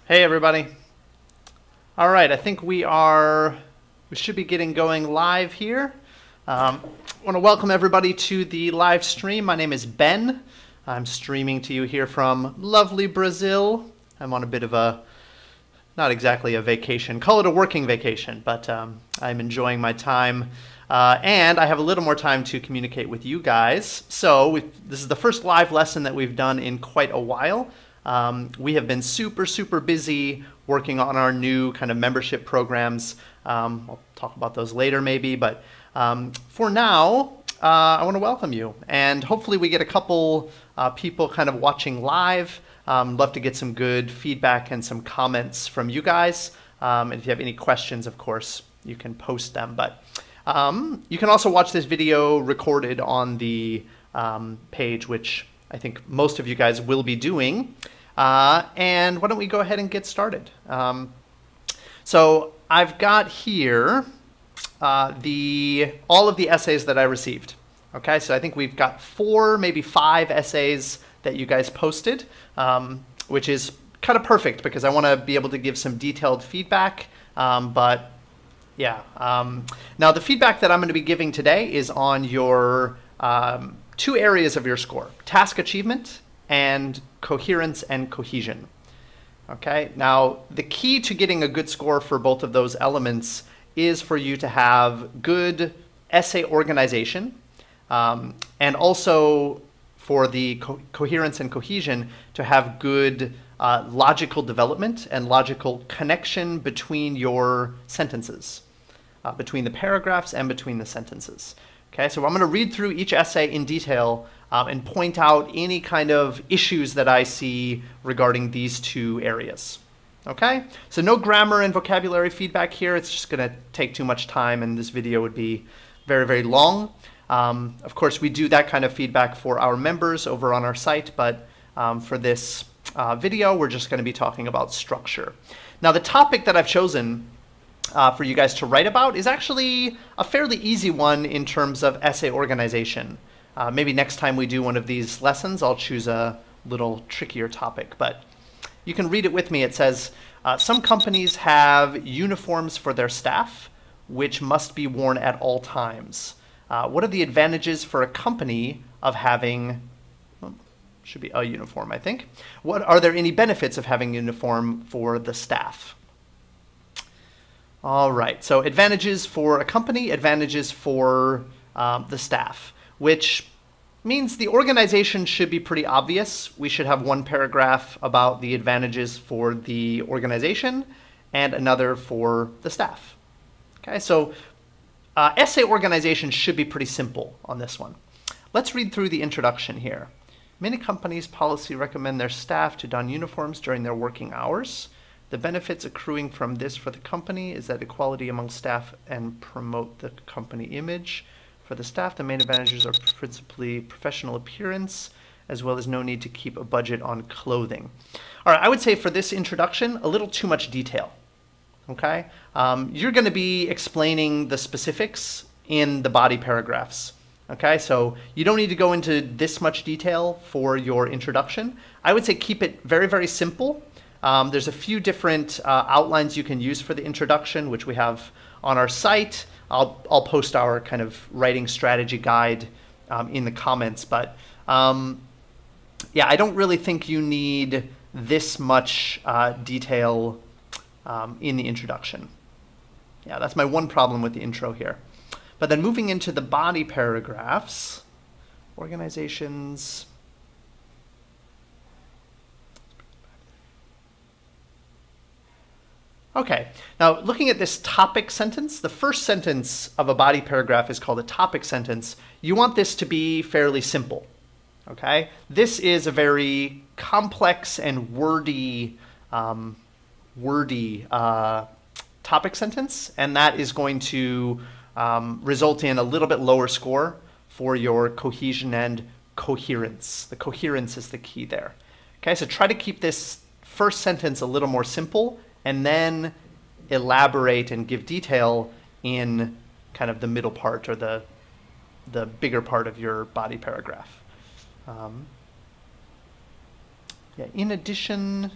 Hey everybody. All right, I think we should be getting going live here. I want to welcome everybody to the live stream. My name is Ben. I'm streaming to you here from lovely Brazil. I'm on a bit of not exactly a vacation, call it a working vacation, but I'm enjoying my time. And I have a little more time to communicate with you guys. So this is the first live lesson that we've done in quite a while. We have been super busy working on our new kind of membership programs. I'll talk about those later maybe, but for now, I want to welcome you. And hopefully we get a couple people kind of watching live. Love to get some good feedback and some comments from you guys. And if you have any questions, of course, you can post them. But you can also watch this video recorded on the page, which I think most of you guys will be doing. And why don't we go ahead and get started? So I've got here all of the essays that I received. Okay, so I think we've got 4, maybe 5 essays that you guys posted, which is kind of perfect because I want to be able to give some detailed feedback. But yeah, now the feedback that I'm going to be giving today is on your 2 areas of your score: task achievement and coherence and cohesion. Okay, now the key to getting a good score for both of those elements is for you to have good essay organization, and also for the coherence and cohesion to have good logical development and logical connection between your sentences, between the paragraphs and between the sentences. Okay, so I'm going to read through each essay in detail and point out any kind of issues that I see regarding these 2 areas. Okay, so no grammar and vocabulary feedback here. It's just going to take too much time and this video would be very long. Of course, we do that kind of feedback for our members over on our site, but for this video, we're just going to be talking about structure. Now, the topic that I've chosen for you guys to write about is actually a fairly easy one in terms of essay organization. Maybe next time we do one of these lessons, I'll choose a little trickier topic, but you can read it with me. It says, some companies have uniforms for their staff, which must be worn at all times. What are the advantages for a company of having, should be a uniform, I think. Are there any benefits of having a uniform for the staff? All right, so advantages for a company, advantages for the staff, which means the organization should be pretty obvious. We should have one paragraph about the advantages for the organization and another for the staff. Okay, so essay organization should be pretty simple on this one. Let's read through the introduction here. Many companies' policy recommend their staff to don uniforms during their working hours. The benefits accruing from this for the company is that equality among staff and promote the company image. For the staff, the main advantages are principally professional appearance, as well as no need to keep a budget on clothing. All right, I would say for this introduction, a little too much detail. Okay, you're going to be explaining the specifics in the body paragraphs. Okay, so you don't need to go into this much detail for your introduction. I would say keep it very simple. There's a few different outlines you can use for the introduction, which we have on our site. I'll post our kind of writing strategy guide in the comments, but yeah, I don't really think you need this much detail in the introduction. Yeah, that's my one problem with the intro here. But then moving into the body paragraphs, organizations. Okay, now looking at this topic sentence, the first sentence of a body paragraph is called a topic sentence. You want this to be fairly simple, okay? This is a very complex and wordy topic sentence, and that is going to result in a little bit lower score for your cohesion and coherence. The coherence is the key there. Okay, so try to keep this first sentence a little more simple and then elaborate and give detail in kind of the middle part or the bigger part of your body paragraph. Yeah, in addition,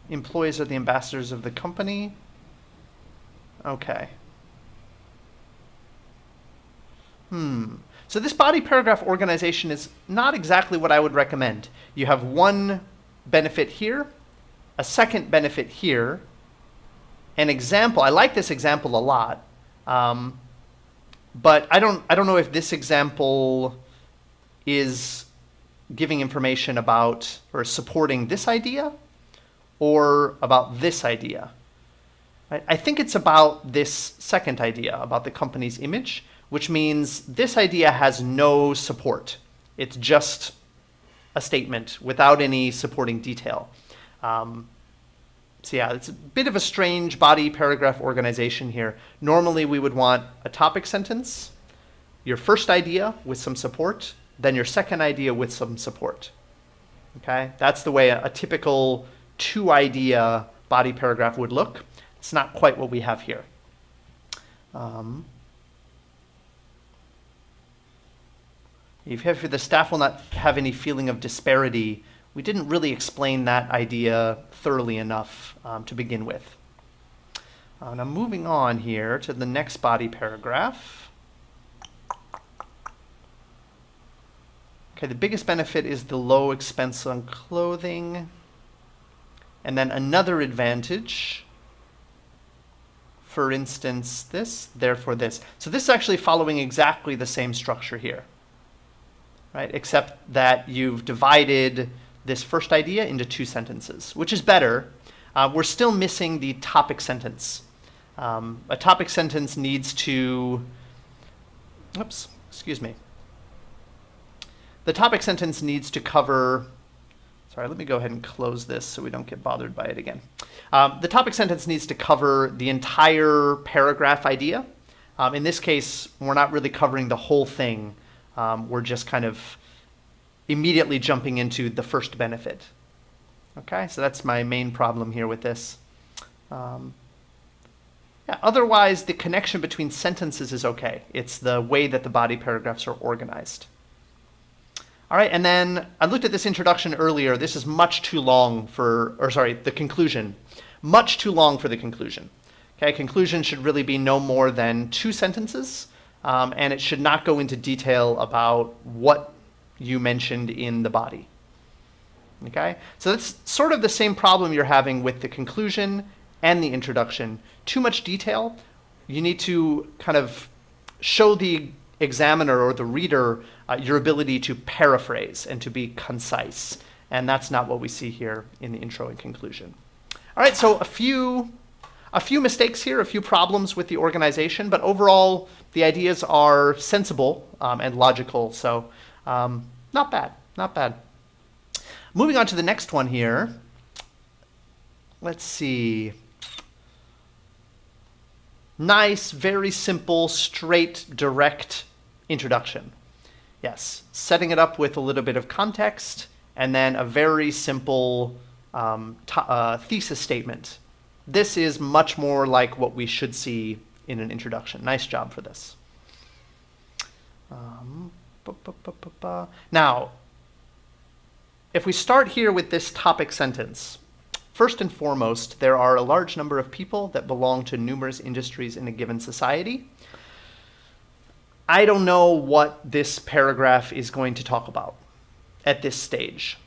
Employees are the ambassadors of the company. Okay. So this body paragraph organization is not exactly what I would recommend. You have one benefit here, a second benefit here, an example. I like this example a lot, but I don't know if this example is giving information about or supporting this idea or about this idea. I think it's about this second idea, about the company's image, which means this idea has no support. It's just a statement without any supporting detail. So yeah, it's a bit of a strange body paragraph organization here. Normally we would want a topic sentence, your first idea with some support, then your second idea with some support. Okay, that's the way a typical two-idea body paragraph would look. It's not quite what we have here. If the staff will not have any feeling of disparity, we didn't really explain that idea thoroughly enough to begin with. Now moving on here to the next body paragraph. Okay, the biggest benefit is the low expense on clothing. And then another advantage, for instance, this, therefore this. So this is actually following exactly the same structure here, right? Except that you've divided this first idea into two sentences, which is better. We're still missing the topic sentence. A topic sentence needs to, the topic sentence needs to cover, sorry, let me go ahead and close this so we don't get bothered by it again. The topic sentence needs to cover the entire paragraph idea. In this case, we're not really covering the whole thing. We're just kind of immediately jumping into the first benefit. Okay, so that's my main problem here with this. Yeah, otherwise, the connection between sentences is okay. It's the way that the body paragraphs are organized. All right, and then I looked at this introduction earlier. This is much too long for, or sorry, the conclusion. Much too long for the conclusion. Okay, conclusion should really be no more than 2 sentences, and it should not go into detail about what you mentioned in the body. Okay, so that's sort of the same problem you're having with the conclusion and the introduction. Too much detail. You need to kind of show the examiner or the reader your ability to paraphrase and to be concise. And that's not what we see here in the intro and conclusion. All right, so a few mistakes here, a few problems with the organization, but overall the ideas are sensible and logical, so not bad, not bad. Moving on to the next one here. Let's see. Nice, very simple, straight, direct introduction. Yes, setting it up with a little bit of context and then a very simple thesis statement. This is much more like what we should see in an introduction. Nice job for this. Now, if we start here with this topic sentence, first and foremost, there are a large number of people that belong to numerous industries in a given society. I don't know what this paragraph is going to talk about at this stage,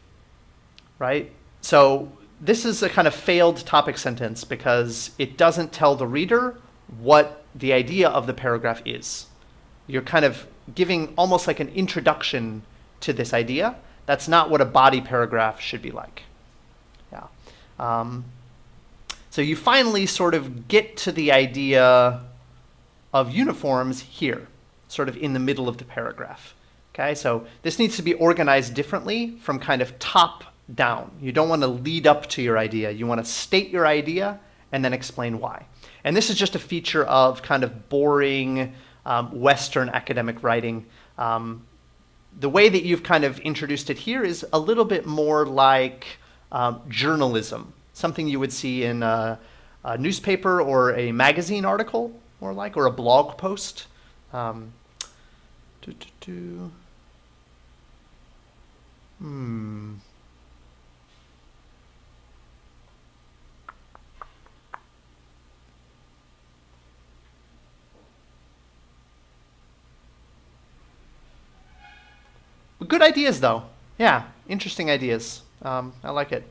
right? So this is a kind of failed topic sentence because it doesn't tell the reader what the idea of the paragraph is. You're kind of giving almost like an introduction to this idea. That's not what a body paragraph should be like. Yeah. So you finally sort of get to the idea of uniforms here, sort of in the middle of the paragraph. Okay, so this needs to be organized differently from kind of top down. You don't want to lead up to your idea. You want to state your idea and then explain why. And this is just a feature of kind of boring Western academic writing. The way that you've kind of introduced it here is a little bit more like journalism, something you would see in a newspaper or a magazine article, more like, or a blog post. good ideas, though. Yeah, interesting ideas. I like it.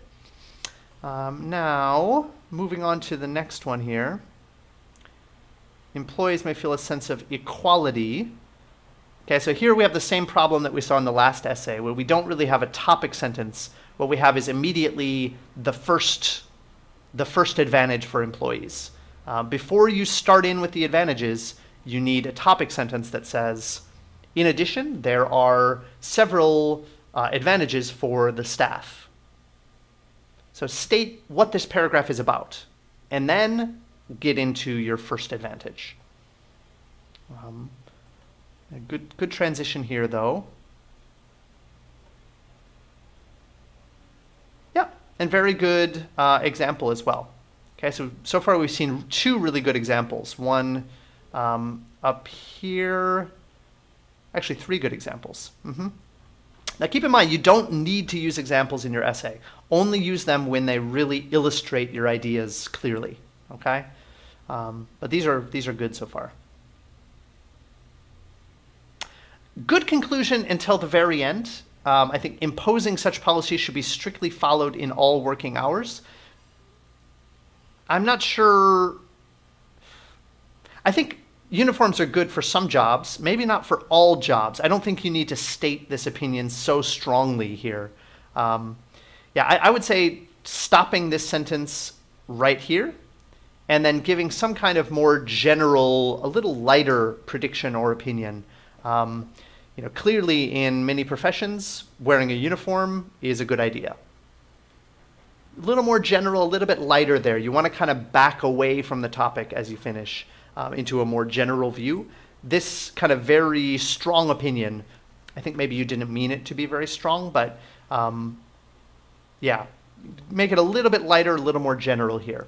Now, moving on to the next one here. Employees may feel a sense of equality. Okay, so here we have the same problem that we saw in the last essay, where we don't really have a topic sentence. What we have is immediately the first advantage for employees. Before you start in with the advantages, you need a topic sentence that says, in addition, there are several advantages for the staff. So state what this paragraph is about, and then get into your first advantage. A good transition here, though. Yeah, and very good example as well. Okay, so far we've seen two really good examples. One up here, actually three good examples. Now keep in mind, you don't need to use examples in your essay. Only use them when they really illustrate your ideas clearly, okay? But these are good so far. Good conclusion until the very end. I think imposing such policies should be strictly followed in all working hours. I'm not sure. I think uniforms are good for some jobs, maybe not for all jobs. I don't think you need to state this opinion so strongly here. Yeah, I would say stopping this sentence right here and then giving some kind of more general, a little lighter prediction or opinion. You know, clearly in many professions, wearing a uniform is a good idea. A little more general, a little bit lighter there. You want to kind of back away from the topic as you finish into a more general view. This kind of very strong opinion, I think maybe you didn't mean it to be very strong, but yeah, make it a little bit lighter, a little more general here.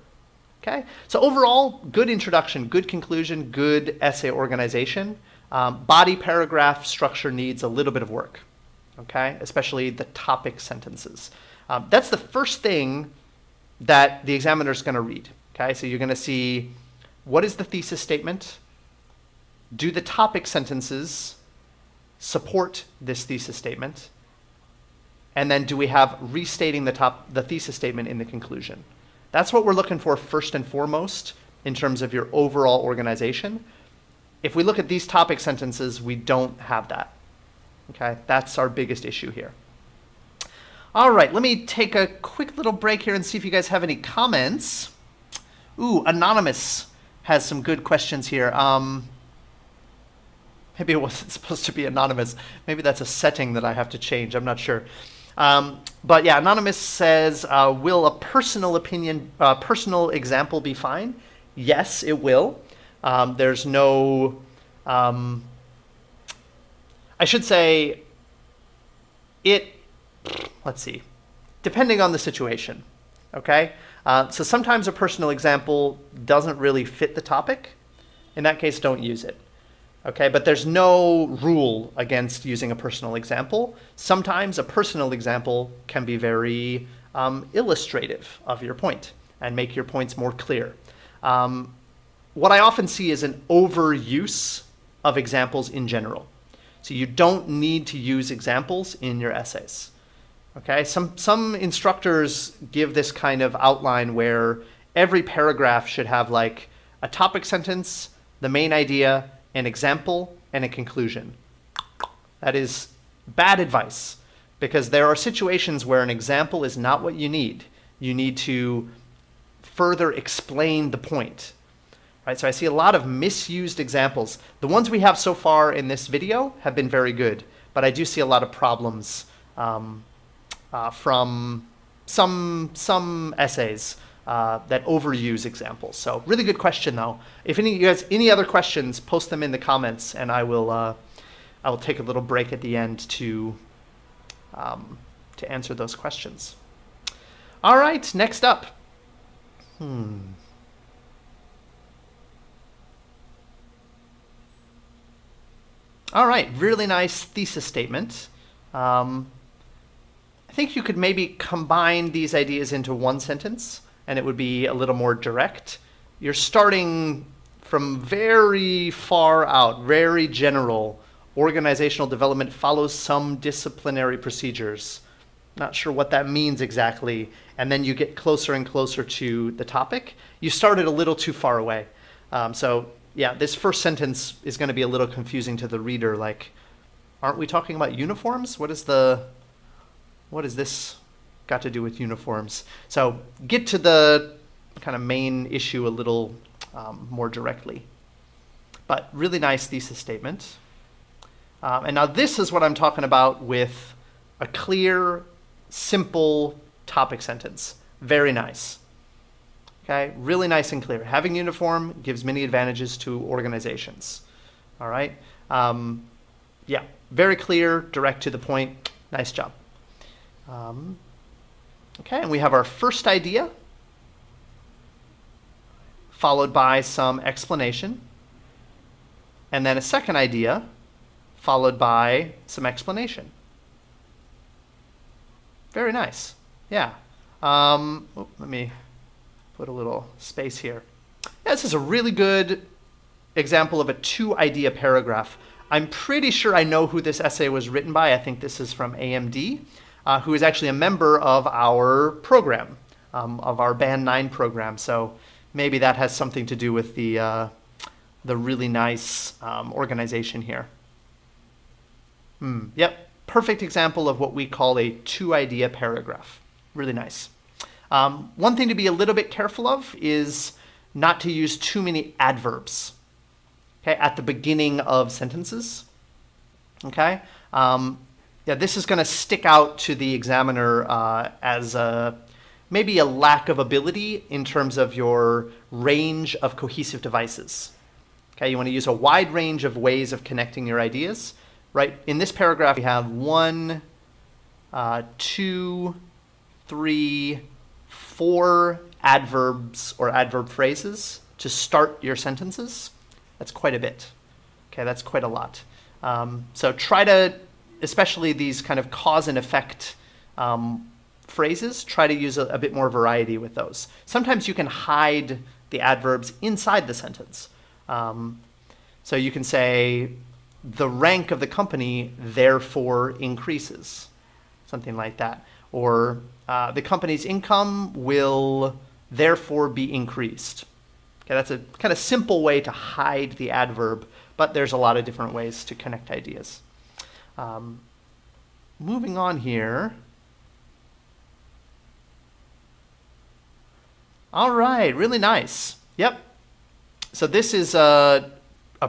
Okay, so overall, good introduction, good conclusion, good essay organization. Body paragraph structure needs a little bit of work, okay, especially the topic sentences. That's the first thing that the examiner is going to read. Okay, so you're going to see, what is the thesis statement? Do the topic sentences support this thesis statement? And then do we have restating the thesis statement in the conclusion? That's what we're looking for first and foremost in terms of your overall organization. If we look at these topic sentences, we don't have that. Okay, that's our biggest issue here. All right, let me take a quick little break here and see if you guys have any comments. Ooh, Anonymous has some good questions here. Maybe it wasn't supposed to be anonymous. Maybe that's a setting that I have to change. I'm not sure. But yeah, Anonymous says, will a personal opinion, personal example be fine? Yes, it will. There's no, I should say, let's see, depending on the situation, okay? So sometimes a personal example doesn't really fit the topic. In that case, don't use it, okay? But there's no rule against using a personal example. Sometimes a personal example can be very illustrative of your point and make your points more clear. What I often see is an overuse of examples in general. So you don't need to use examples in your essays. Okay, some instructors give this kind of outline where every paragraph should have like a topic sentence, the main idea, an example, and a conclusion. That is bad advice, because there are situations where an example is not what you need. You need to further explain the point. Right, so I see a lot of misused examples. The ones we have so far in this video have been very good, but I do see a lot of problems from some essays that overuse examples. So really good question though. If you guys any other questions, post them in the comments, and I will take a little break at the end to answer those questions. All right, next up. All right, really nice thesis statement. I think you could maybe combine these ideas into one sentence, and it would be a little more direct. You're starting from very far out, very general, organizational development follows some disciplinary procedures. Not sure what that means exactly. And then you get closer and closer to the topic. You started a little too far away. So yeah, this first sentence is going to be a little confusing to the reader. Like, aren't we talking about uniforms? What is this got to do with uniforms? So get to the kind of main issue a little more directly. But really nice thesis statement. And now this is what I'm talking about with a clear, simple topic sentence. Very nice. Okay, really nice and clear. Having uniform gives many advantages to organizations. All right. Yeah, very clear, direct to the point. Nice job. Okay, and we have our first idea, followed by some explanation, and then a second idea, followed by some explanation. Very nice. Yeah. Let me put a little space here. Yeah, this is a really good example of a two-idea paragraph. I'm pretty sure I know who this essay was written by. I think this is from AMD, who is actually a member of our program, of our Band 9 program. So maybe that has something to do with the really nice organization here. Yep, perfect example of what we call a two-idea paragraph. Really nice. One thing to be a little bit careful of is not to use too many adverbs, okay, at the beginning of sentences. Okay, yeah, this is going to stick out to the examiner as maybe a lack of ability in terms of your range of cohesive devices. Okay, you want to use a wide range of ways of connecting your ideas. Right, in this paragraph, we have 1, 2, 3, 4 adverbs or adverb phrases to start your sentences. That's quite a bit. Okay, that's quite a lot. So try to, especially these kind of cause and effect phrases, try to use a bit more variety with those. Sometimes you can hide the adverbs inside the sentence. So you can say, the rank of the company therefore increases, something like that. Or the company's income will therefore be increased. Okay, that's a kind of simple way to hide the adverb, but there's a lot of different ways to connect ideas. Moving on here. All right, really nice. Yep. So this is a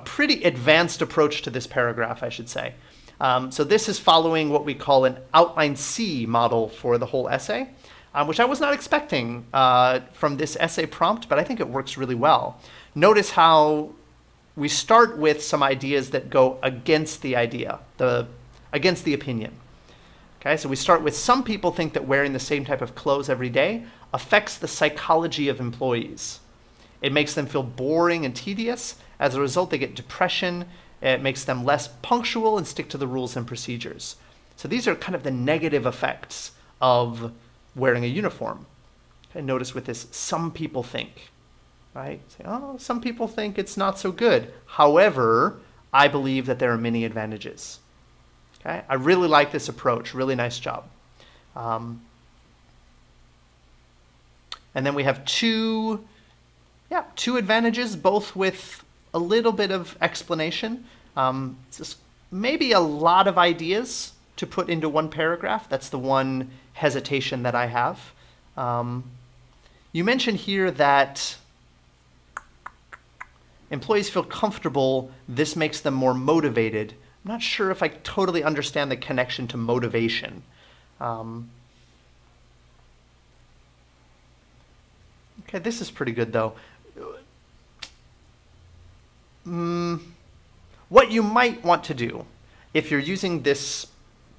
pretty advanced approach to this paragraph, I should say. So this is following what we call an outline C model for the whole essay, which I was not expecting from this essay prompt, but I think it works really well. Notice how we start with some ideas that go against the idea, against the opinion. Okay, so we start with, some people think that wearing the same type of clothes every day affects the psychology of employees. It makes them feel boring and tedious. As a result, they get depression. It makes them less punctual and stick to the rules and procedures. So these are kind of the negative effects of wearing a uniform. And notice with this, some people think, right? Say, oh, some people think it's not so good. However, I believe that there are many advantages. Okay, I really like this approach. Really nice job. And then we have two advantages, both with a little bit of explanation. Just maybe a lot of ideas to put into one paragraph. That's the one hesitation that I have. You mentioned here that employees feel comfortable. This makes them more motivated. I'm not sure if I totally understand the connection to motivation. Okay, this is pretty good though. What you might want to do, if you're using this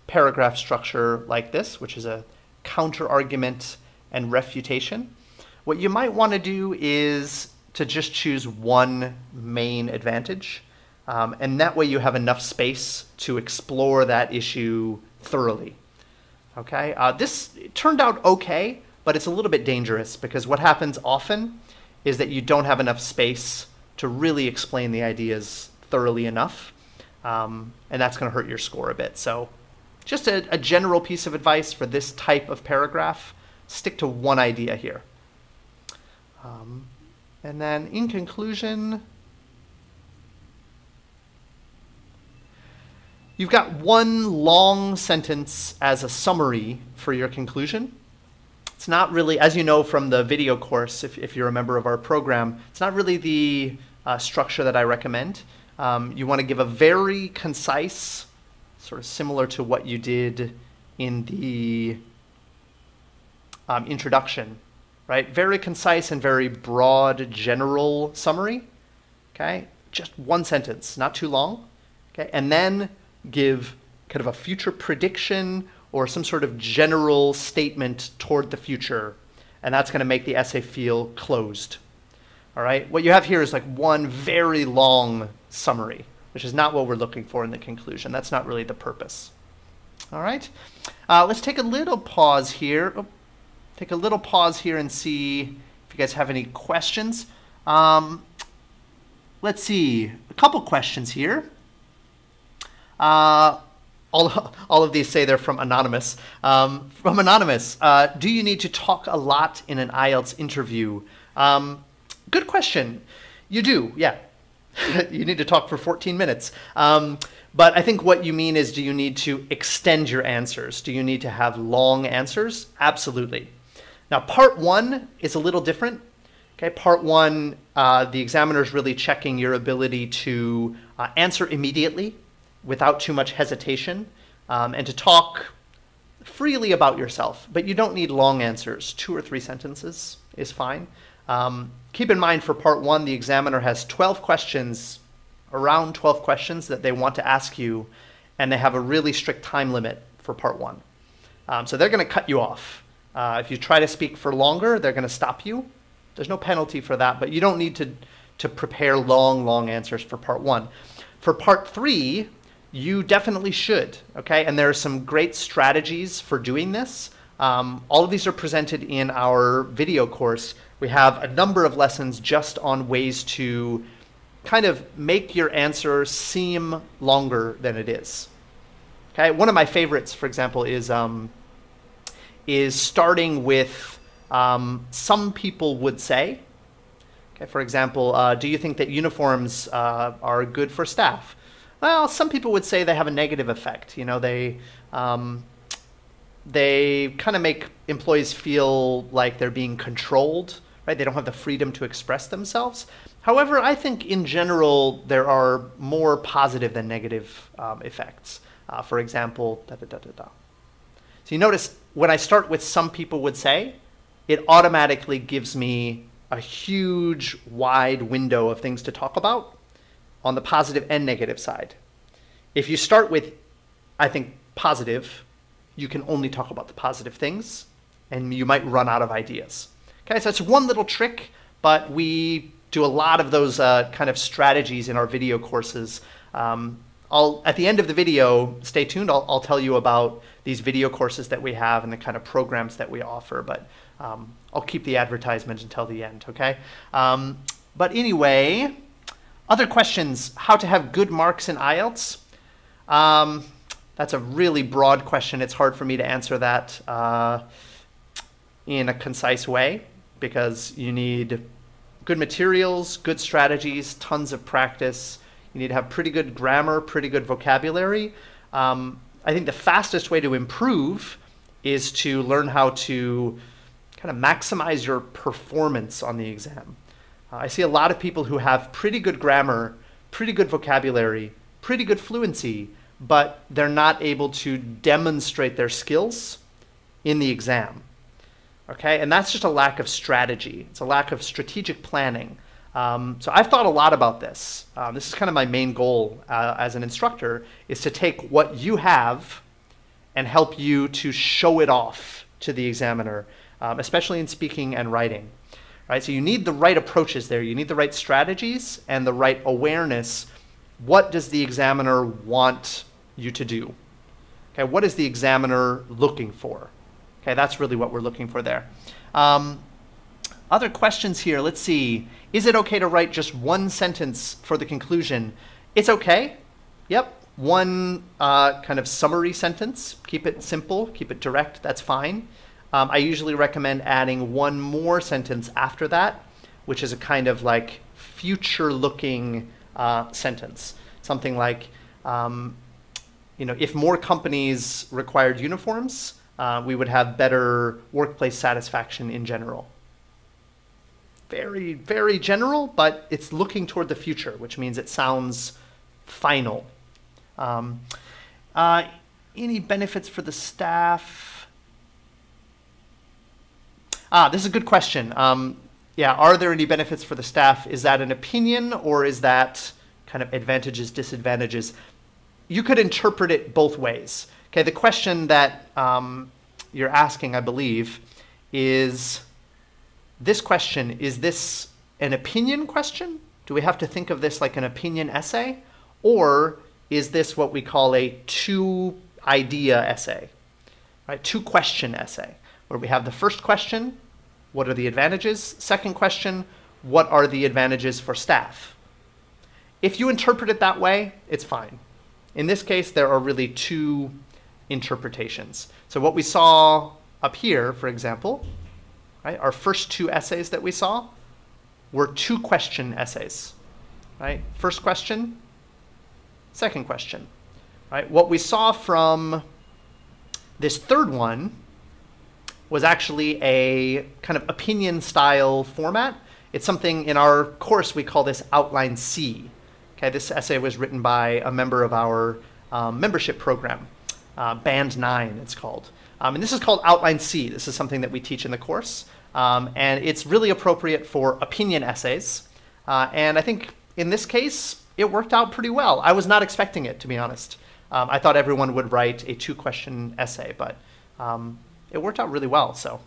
paragraph structure like this, which is a counter-argument and refutation, what you might want to do is to just choose one main advantage, and that way you have enough space to explore that issue thoroughly. Okay, this turned out okay, but it's a little bit dangerous because what happens often is that you don't have enough space to really explain the ideas thoroughly enough. and that's going to hurt your score a bit. So just a general piece of advice for this type of paragraph, stick to one idea here. And then in conclusion, you've got one long sentence as a summary for your conclusion. It's not really, as you know from the video course, if you're a member of our program, it's not really the structure that I recommend. You want to give a very concise, sort of similar to what you did in the introduction, right? Very concise and very broad general summary, okay? Just one sentence, not too long, okay? And then give kind of a future prediction or some sort of general statement toward the future, and that's going to make the essay feel closed. All right, what you have here is like one very long summary, which is not what we're looking for in the conclusion. That's not really the purpose. All right, let's take a little pause here. Take a little pause here and see if you guys have any questions. Let's see, a couple questions here. All of these say they're from Anonymous. From Anonymous, do you need to talk a lot in an IELTS interview? Good question. You do, yeah. You need to talk for 14 minutes. But I think what you mean is, do you need to extend your answers? Do you need to have long answers? Absolutely. Now, part one is a little different. Okay, part one, the examiner is really checking your ability to answer immediately, without too much hesitation, and to talk freely about yourself. But you don't need long answers. 2 or 3 sentences is fine. Keep in mind for part one, the examiner has 12 questions, around 12 questions that they want to ask you, and they have a really strict time limit for part one. So they're going to cut you off. If you try to speak for longer, they're going to stop you. There's no penalty for that, but you don't need to prepare long answers for part one. For part three, you definitely should, okay? And there are some great strategies for doing this. All of these are presented in our video course. We have a number of lessons just on ways to kind of make your answer seem longer than it is. Okay, one of my favorites, for example, is starting with some people would say. Okay, for example, do you think that uniforms are good for staff? Well, some people would say they have a negative effect. You know, they kind of make employees feel like they're being controlled, right? They don't have the freedom to express themselves. However, I think in general, there are more positive than negative effects. For example, So you notice when I start with some people would say, it automatically gives me a huge, wide window of things to talk about on the positive and negative side. If you start with, I think, positive, you can only talk about the positive things, and you might run out of ideas. Okay, so it's one little trick, but we do a lot of those kind of strategies in our video courses. At the end of the video, stay tuned, I'll tell you about these video courses that we have and the kind of programs that we offer, but I'll keep the advertisement until the end, okay? But anyway, other questions, how to have good marks in IELTS? That's a really broad question. It's hard for me to answer that in a concise way because you need good materials, good strategies, tons of practice. You need to have pretty good grammar, pretty good vocabulary. I think the fastest way to improve is to learn how to kind of maximize your performance on the exam. I see a lot of people who have pretty good grammar, pretty good vocabulary, pretty good fluency, but they're not able to demonstrate their skills in the exam. Okay, and that's just a lack of strategy. It's a lack of strategic planning. So I've thought a lot about this. This is kind of my main goal as an instructor, is to take what you have and help you to show it off to the examiner, especially in speaking and writing. Right? So you need the right approaches there. You need the right strategies and the right awareness. What does the examiner want you to do? Okay, what is the examiner looking for? Okay, that's really what we're looking for there. Other questions here, let's see. Is it okay to write just one sentence for the conclusion? It's okay. Yep. One kind of summary sentence. Keep it simple, keep it direct, that's fine. I usually recommend adding one more sentence after that, which is a kind of like future-looking sentence. Something like, if more companies required uniforms, we would have better workplace satisfaction in general. Very, very general, but it's looking toward the future, which means it sounds final. Any benefits for the staff? This is a good question. Yeah, are there any benefits for the staff? Is that an opinion, or is that kind of advantages, disadvantages? You could interpret it both ways. Okay, the question that you're asking, I believe, is this question: is this an opinion question? Do we have to think of this like an opinion essay? Or is this what we call a two-idea essay, right? Two-question essay, where we have the first question, what are the advantages? Second question, what are the advantages for staff? If you interpret it that way, it's fine. In this case, there are really two interpretations. So what we saw up here, for example, right, our first two essays that we saw were two-question essays, right? First question, second question, right? What we saw from this third one was actually a kind of opinion style format. It's something in our course we call this Outline C. Okay, this essay was written by a member of our membership program, Band 9 it's called. And this is called Outline C. This is something that we teach in the course. And it's really appropriate for opinion essays. And I think in this case, it worked out pretty well. I was not expecting it, to be honest. I thought everyone would write a two-question essay, but it worked out really well. So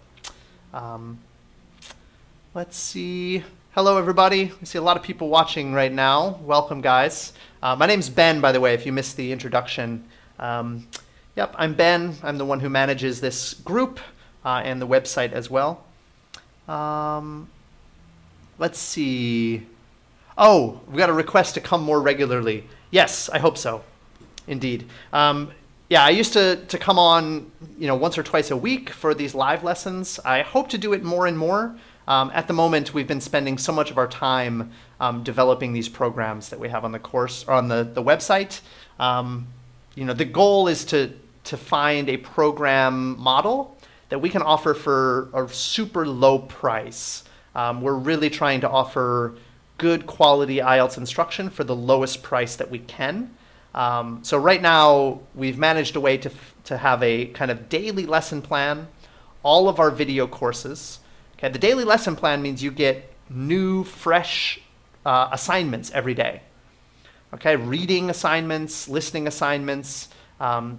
let's see. Hello, everybody. I see a lot of people watching right now. Welcome, guys. My name's Ben, by the way, if you missed the introduction. Yep, I'm Ben. I'm the one who manages this group and the website as well. Let's see. Oh, we got a request to come more regularly. Yes, I hope so. Indeed. Yeah, I used to come on, once or twice a week for these live lessons. I hope to do it more and more. At the moment, we've been spending so much of our time developing these programs that we have on the course or on the website. The goal is to find a program model that we can offer for a super low price. We're really trying to offer good quality IELTS instruction for the lowest price that we can. So right now, we've managed a way to have a kind of daily lesson plan, all of our video courses. Okay, the daily lesson plan means you get new, fresh assignments every day. Okay, reading assignments, listening assignments,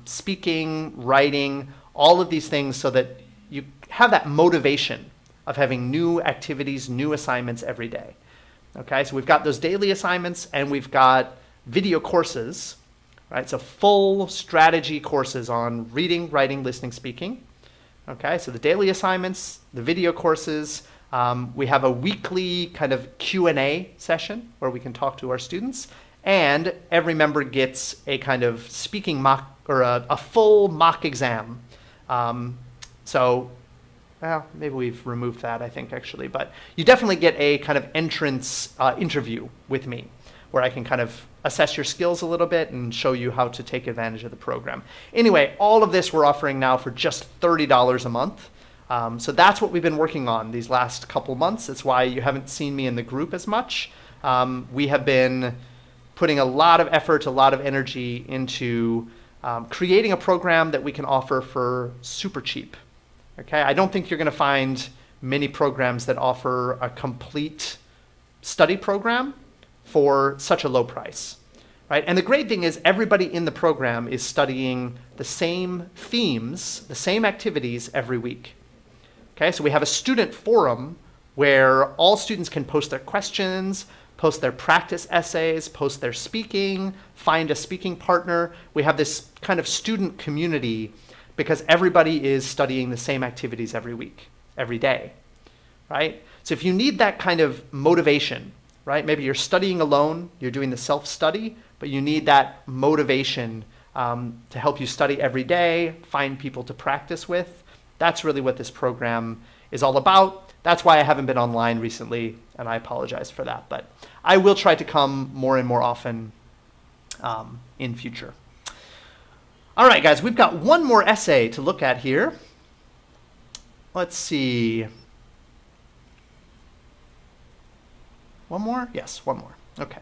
speaking, writing, all of these things so that you have that motivation of having new activities, new assignments every day. Okay, so we've got those daily assignments and we've got video courses, right? So full strategy courses on reading, writing, listening, speaking. Okay, so the daily assignments, the video courses, we have a weekly kind of Q&A session where we can talk to our students, and every member gets a kind of speaking mock or a full mock exam. Well, maybe we've removed that, I think, actually. But you definitely get a kind of entrance interview with me where I can kind of assess your skills a little bit and show you how to take advantage of the program. Anyway, all of this we're offering now for just $30 a month. So that's what we've been working on these last couple months. That's why you haven't seen me in the group as much. We have been putting a lot of effort, a lot of energy into creating a program that we can offer for super cheap. Okay, I don't think you're going to find many programs that offer a complete study program for such a low price, right? And the great thing is everybody in the program is studying the same themes, the same activities every week. Okay, so we have a student forum where all students can post their questions, post their practice essays, post their speaking, find a speaking partner. We have this kind of student community because everybody is studying the same activities every week, every day, right? So if you need that kind of motivation, right? Maybe you're studying alone, you're doing the self-study, but you need that motivation to help you study every day, find people to practice with. That's really what this program is all about. That's why I haven't been online recently, and I apologize for that. But I will try to come more and more often in future. All right, guys, we've got one more essay to look at here. Let's see. One more? Yes, one more. Okay.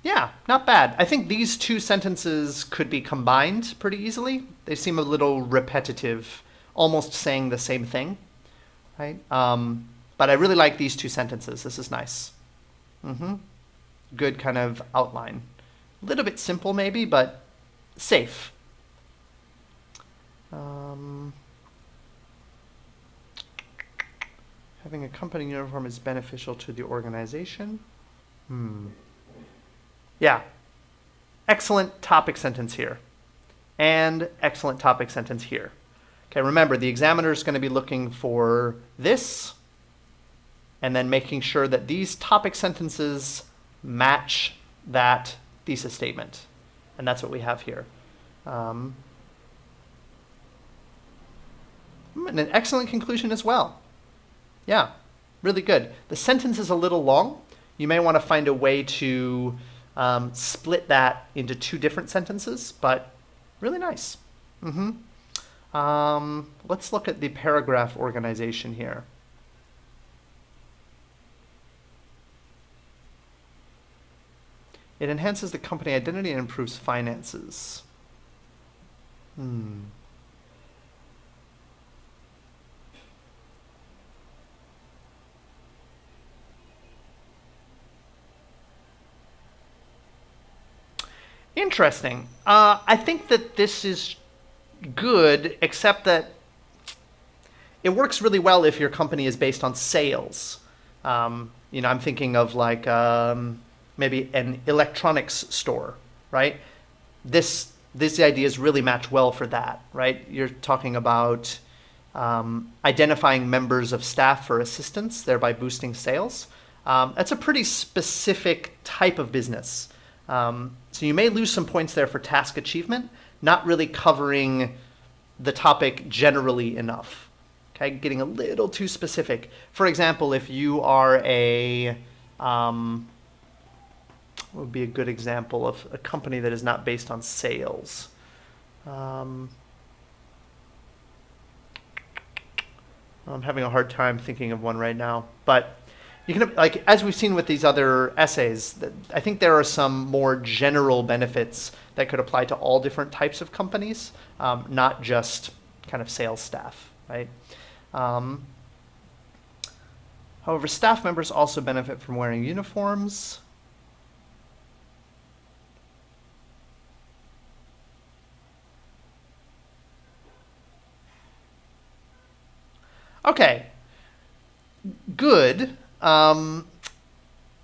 Yeah, not bad. I think these two sentences could be combined pretty easily. They seem a little repetitive, almost saying the same thing, right? But I really like these two sentences. This is nice. Good kind of outline. A little bit simple maybe, but safe. Having a company uniform is beneficial to the organization. Yeah. Excellent topic sentence here. And excellent topic sentence here. Okay, remember, the examiner is going to be looking for this, and then making sure that these topic sentences match that thesis statement. And that's what we have here. And an excellent conclusion as well. Yeah, really good. The sentence is a little long. You may want to find a way to split that into two different sentences, but really nice. Let's look at the paragraph organization here. It enhances the company identity and improves finances. Interesting. I think that this is good, except that it works really well if your company is based on sales. You know, I'm thinking of like maybe an electronics store, right? These ideas really match well for that, right? You're talking about identifying members of staff for assistance, thereby boosting sales. That's a pretty specific type of business. So you may lose some points there for task achievement, not really covering the topic generally enough. Okay, getting a little too specific. For example, if you are a, what would be a good example of a company that is not based on sales? I'm having a hard time thinking of one right now, but you can, like, as we've seen with these other essays, I think there are some more general benefits that could apply to all different types of companies, not just kind of sales staff, right? However, staff members also benefit from wearing uniforms. Okay, good.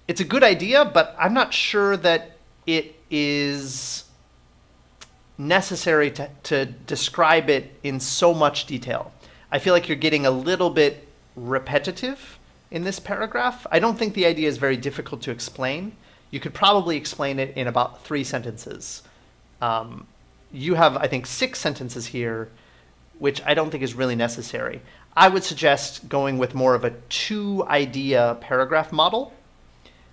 It's a good idea, but I'm not sure that it is necessary to describe it in so much detail. I feel like you're getting a little bit repetitive in this paragraph. I don't think the idea is very difficult to explain. You could probably explain it in about 3 sentences. You have, I think, 6 sentences here, which I don't think is really necessary. I would suggest going with more of a 2-idea paragraph model.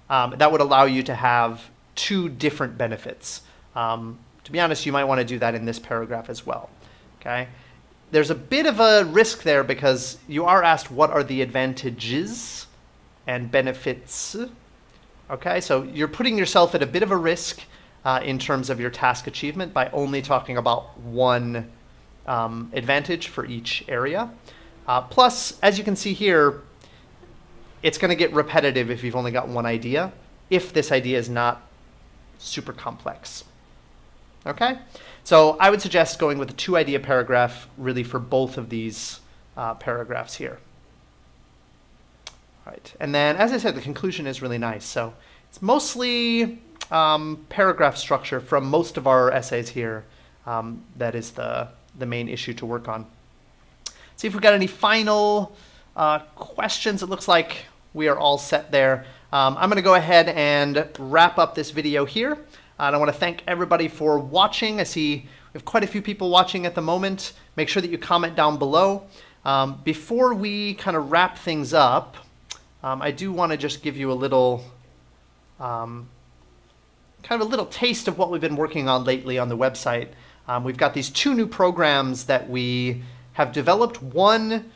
That would allow you to have 2 different benefits. To be honest, you might want to do that in this paragraph as well. Okay? There's a bit of a risk there because you are asked what are the advantages and benefits. Okay, so you're putting yourself at a bit of a risk in terms of your task achievement by only talking about one advantage for each area. Plus, as you can see here, it's going to get repetitive if you've only got one idea, if this idea is not super complex. Okay? So I would suggest going with a 2-idea paragraph really for both of these paragraphs here. All right. And then, as I said, the conclusion is really nice. So it's mostly paragraph structure from most of our essays here. That is the main issue to work on. see if we got any final questions. It looks like we are all set there. I'm going to go ahead and wrap up this video here. And I want to thank everybody for watching. I see we have quite a few people watching at the moment. Make sure that you comment down below. Before we kind of wrap things up, I do want to just give you a little, kind of a little taste of what we've been working on lately on the website. We've got these 2 new programs that we have developed. One,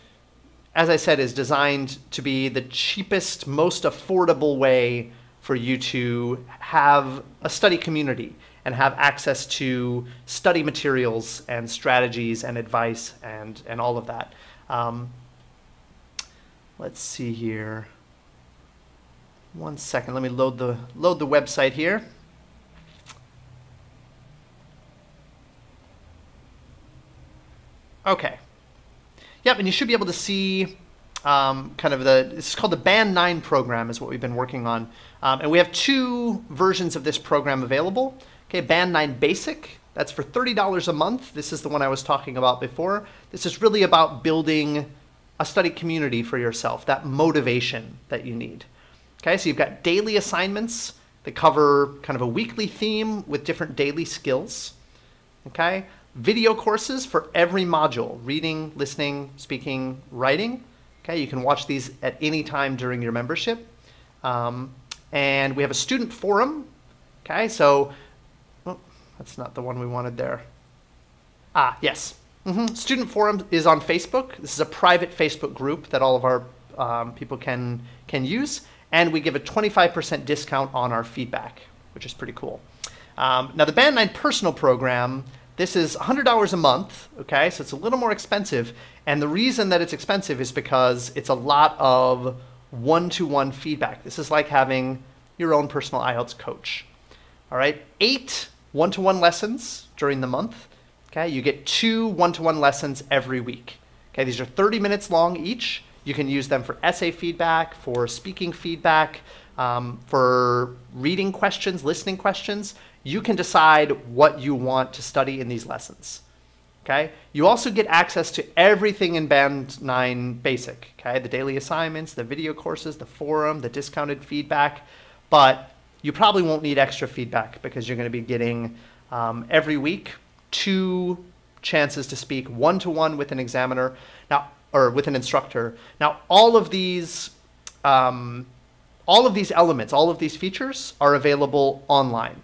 as I said, is designed to be the cheapest, most affordable way for you to have a study community and have access to study materials and strategies and advice and all of that. Let's see here. 1 second, let me load the website here. Okay. Yep, and you should be able to see kind of this is called the Band 9 program is what we've been working on. And we have 2 versions of this program available. Okay, Band 9 Basic, that's for $30 a month. This is the one I was talking about before. This is really about building a study community for yourself, that motivation that you need. Okay, so you've got daily assignments that cover kind of a weekly theme with different daily skills. Okay, video courses for every module, reading, listening, speaking, writing. Okay, you can watch these at any time during your membership. And we have a student forum. Okay, so, oh, that's not the one we wanted there. Yes. Student forum is on Facebook. This is a private Facebook group that all of our people can use. And we give a 25% discount on our feedback, which is pretty cool. Now the Band 9 Personal Program, this is $100 a month, okay? So it's a little more expensive. And the reason that it's expensive is because it's a lot of one-to-one feedback. This is like having your own personal IELTS coach. All right, 8 one-to-one lessons during the month. Okay, you get 2 one-to-one lessons every week. Okay, these are 30 minutes long each. You can use them for essay feedback, for speaking feedback, for reading questions, listening questions. You can decide what you want to study in these lessons. Okay, you also get access to everything in Band 9 Basic. Okay, the daily assignments, the video courses, the forum, the discounted feedback. But you probably won't need extra feedback because you're going to be getting every week 2 chances to speak one-to-one with an examiner now, or with an instructor. Now, all of these elements, all of these features are available online.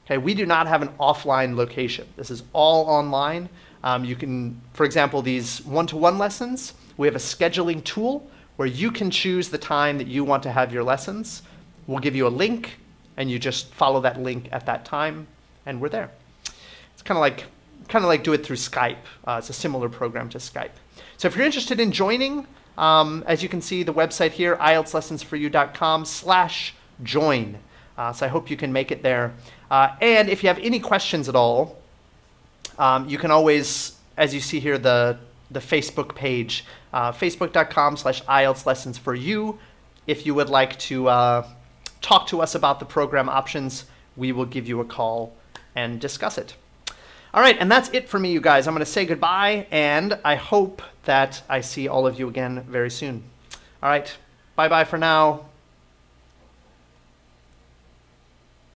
Okay, we do not have an offline location. This is all online. You can, for example, these one-to-one lessons, we have a scheduling tool where you can choose the time that you want to have your lessons. We'll give you a link, and you just follow that link at that time, and we're there. It's kind of like do it through Skype. It's a similar program to Skype. So if you're interested in joining, as you can see, the website here, IELTSlessonsforyou.com/join. So I hope you can make it there. And if you have any questions at all, you can always, as you see here, the Facebook page, facebook.com/IELTSlessonsforyou. If you would like to talk to us about the program options, we will give you a call and discuss it. All right, and that's it for me, you guys. I'm going to say goodbye, and I hope that I see all of you again very soon. All right, bye-bye for now.